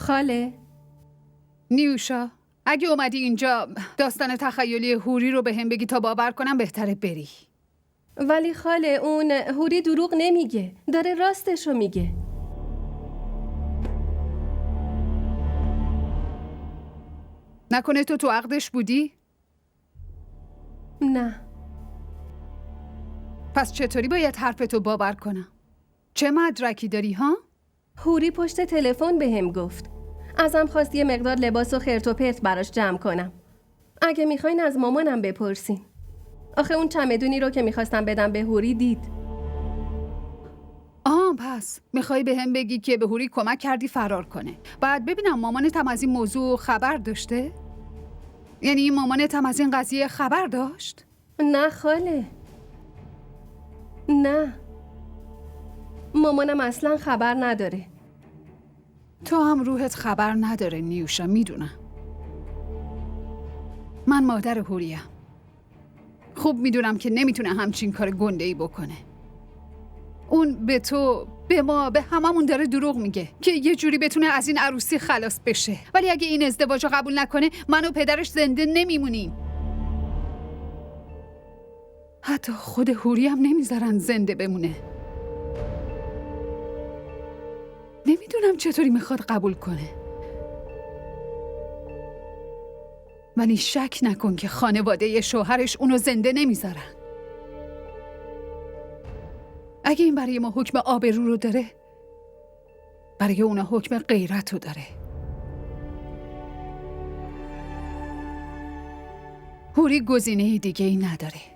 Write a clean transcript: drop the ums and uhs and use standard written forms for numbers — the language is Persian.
خاله. نیوشا، اگه اومدی اینجا داستان تخیلی هوری رو به هم بگی تا باور کنم بهتره بری. ولی خاله اون هوری دروغ نمیگه، داره راستشو میگه. نکنه تو عقدش بودی؟ نه. پس چطوری باید حرفتو باور کنم؟ چه مدرکی داری ها؟ هوری پشت تلفن بهم گفت. ازم خواست یه مقدار لباس و خرت و پرت براش جمع کنم. اگه میخواین از مامانم بپرسین. آخه اون چمدونی رو که میخواستم بدم به هوری دید. پس میخوای به هم بگی که به هوری کمک کردی فرار کنه. بعد ببینم مامانت هم از این موضوع خبر داشته؟ یعنی مامانت هم از این قضیه خبر داشت؟ نه خاله. نه. مامانم اصلا خبر نداره. تو هم روحت خبر نداره نیوشا، میدونم. من مادر هوریم. خوب میدونم که نمیتونه همچین کار گنده‌ای بکنه. اون به تو، به ما، به هممون داره دروغ میگه که یه جوری بتونه از این عروسی خلاص بشه. ولی اگه این ازدواج رو قبول نکنه من و پدرش زنده نمیمونیم. حتی خود هوری هم نمیذارن زنده بمونه. نمیدونم چطوری میخواد قبول کنه. ولی شک نکن که خانواده شوهرش اونو زنده نمیذارن. اگه این برای ما حکم آبرو رو داره، برای اونا حکم غیرت رو داره. هوری گزینه دیگه ای نداره.